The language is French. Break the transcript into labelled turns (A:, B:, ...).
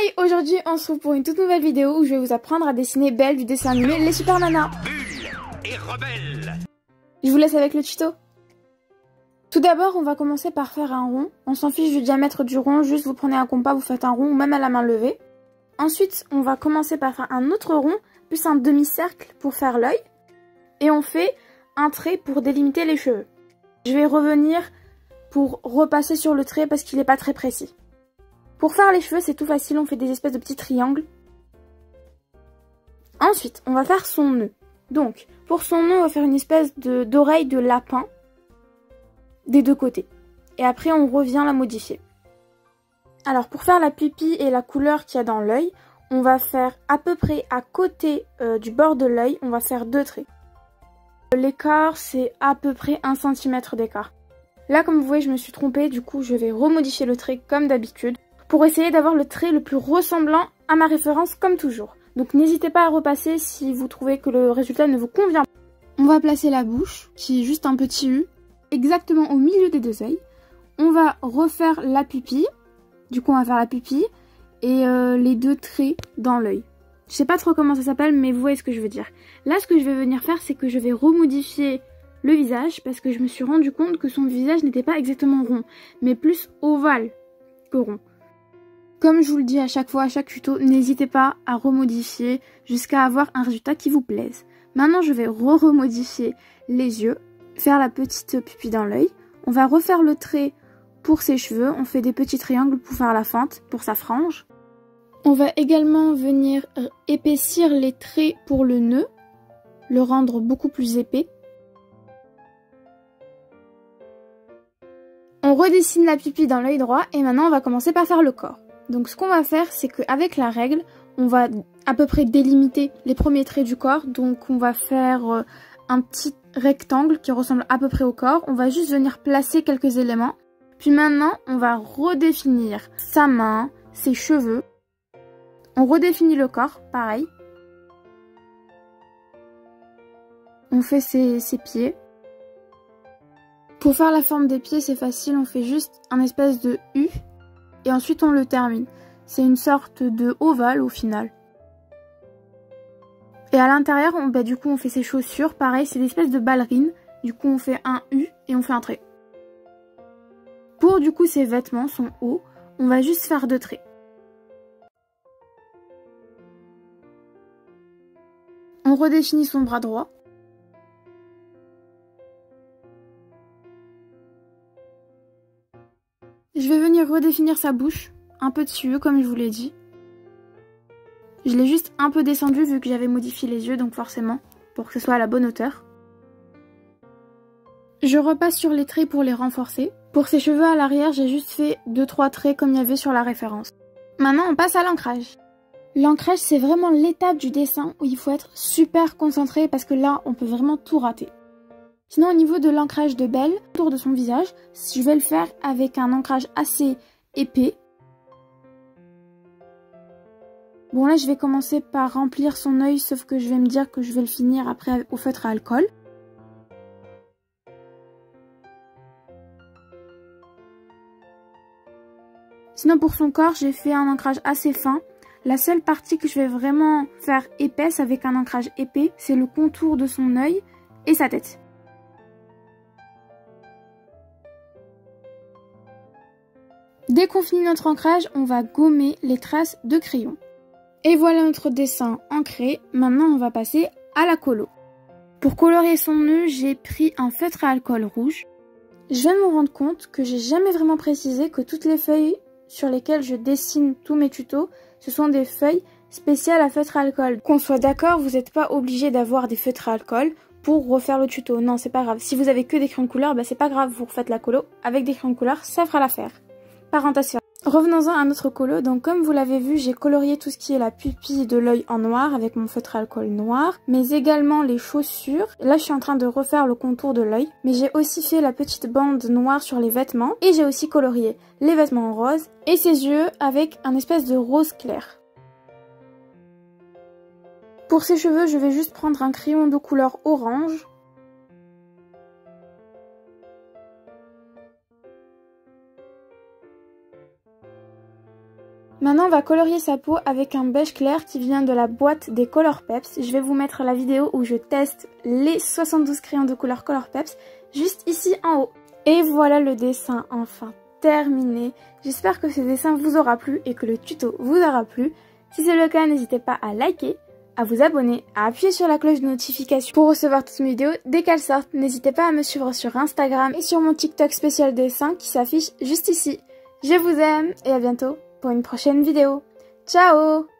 A: Hi, aujourd'hui on se retrouve pour une toute nouvelle vidéo où je vais vous apprendre à dessiner Belle du dessin animé Les Super Nanas.
B: Bulle et rebelle.
A: Je vous laisse avec le tuto. Tout d'abord, on va commencer par faire un rond. On s'en fiche du diamètre du rond, juste vous prenez un compas, vous faites un rond ou même à la main levée. Ensuite, on va commencer par faire un autre rond, plus un demi-cercle pour faire l'œil. Et on fait un trait pour délimiter les cheveux. Je vais revenir pour repasser sur le trait parce qu'il n'est pas très précis. Pour faire les cheveux, c'est tout facile, on fait des espèces de petits triangles. Ensuite, on va faire son nœud. Donc, pour son nœud, on va faire une espèce d'oreille de lapin des deux côtés. Et après, on revient la modifier. Alors, pour faire la pupille et la couleur qu'il y a dans l'œil, on va faire à peu près à côté du bord de l'œil, on va faire 2 traits. L'écart, c'est à peu près 1 cm d'écart. Là, comme vous voyez, je me suis trompée, du coup, je vais remodifier le trait comme d'habitude pour essayer d'avoir le trait le plus ressemblant à ma référence comme toujours. Donc n'hésitez pas à repasser si vous trouvez que le résultat ne vous convient pas. On va placer la bouche, qui est juste un petit U, exactement au milieu des 2 yeux. On va refaire la pupille, du coup on va faire la pupille, et les 2 traits dans l'œil. Je sais pas trop comment ça s'appelle, mais vous voyez ce que je veux dire. Là, ce que je vais venir faire, c'est que je vais remodifier le visage, parce que je me suis rendu compte que son visage n'était pas exactement rond, mais plus ovale que rond. Comme je vous le dis à chaque fois, à chaque tuto, n'hésitez pas à remodifier jusqu'à avoir un résultat qui vous plaise. Maintenant, je vais remodifier les yeux, faire la petite pupille dans l'œil. On va refaire le trait pour ses cheveux. On fait des petits triangles pour faire la fente, pour sa frange. On va également venir épaissir les traits pour le nœud, le rendre beaucoup plus épais. On redessine la pupille dans l'œil droit et maintenant on va commencer par faire le corps. Donc ce qu'on va faire, c'est qu'avec la règle, on va à peu près délimiter les premiers traits du corps. Donc on va faire un petit rectangle qui ressemble à peu près au corps. On va juste venir placer quelques éléments. Puis maintenant, on va redéfinir sa main, ses cheveux. On redéfinit le corps, pareil. On fait ses pieds. Pour faire la forme des pieds, c'est facile, on fait juste un espèce de U. Et ensuite on le termine. C'est une sorte de ovale au final. Et à l'intérieur, du coup on fait ses chaussures. Pareil, c'est des espèces de ballerines. Du coup on fait un U et on fait un trait. Pour du coup ses vêtements, son haut, on va juste faire 2 traits. On redéfinit son bras droit. Je vais venir redéfinir sa bouche, un peu dessus, comme je vous l'ai dit. Je l'ai juste un peu descendu vu que j'avais modifié les yeux, donc forcément, pour que ce soit à la bonne hauteur. Je repasse sur les traits pour les renforcer. Pour ses cheveux à l'arrière, j'ai juste fait 2-3 traits comme il y avait sur la référence. Maintenant, on passe à l'ancrage. L'ancrage, c'est vraiment l'étape du dessin où il faut être super concentré parce que là, on peut vraiment tout rater. Sinon, au niveau de l'ancrage de Belle, autour de son visage, je vais le faire avec un ancrage assez épais. Bon, là, je vais commencer par remplir son œil, sauf que je vais me dire que je vais le finir après au feutre à alcool. Sinon, pour son corps, j'ai fait un ancrage assez fin. La seule partie que je vais vraiment faire épaisse avec un ancrage épais, c'est le contour de son œil et sa tête. Dès qu'on finit notre ancrage, on va gommer les traces de crayon. Et voilà notre dessin ancré. Maintenant, on va passer à la colo. Pour colorier son nœud, j'ai pris un feutre à alcool rouge. Je viens de me rendre compte que j'ai jamais vraiment précisé que toutes les feuilles sur lesquelles je dessine tous mes tutos, ce sont des feuilles spéciales à feutre à alcool. Qu'on soit d'accord, vous n'êtes pas obligé d'avoir des feutres à alcool pour refaire le tuto. Non, c'est pas grave. Si vous avez que des crayons de couleur, c'est pas grave, vous refaites la colo avec des crayons de couleur, ça fera l'affaire. Parenthèse fermée. Revenons-en à notre colo. Donc comme vous l'avez vu, j'ai colorié tout ce qui est la pupille de l'œil en noir avec mon feutre à alcool noir, mais également les chaussures. Là, je suis en train de refaire le contour de l'œil, mais j'ai aussi fait la petite bande noire sur les vêtements et j'ai aussi colorié les vêtements en rose et ses yeux avec un espèce de rose clair. Pour ses cheveux, je vais juste prendre un crayon de couleur orange. Maintenant, on va colorier sa peau avec un beige clair qui vient de la boîte des Color Peps. Je vais vous mettre la vidéo où je teste les 72 crayons de couleur Color Peps juste ici en haut. Et voilà le dessin enfin terminé. J'espère que ce dessin vous aura plu et que le tuto vous aura plu. Si c'est le cas, n'hésitez pas à liker, à vous abonner, à appuyer sur la cloche de notification pour recevoir toutes mes vidéos dès qu'elles sortent. N'hésitez pas à me suivre sur Instagram et sur mon TikTok spécial dessin qui s'affiche juste ici. Je vous aime et à bientôt pour une prochaine vidéo. Ciao!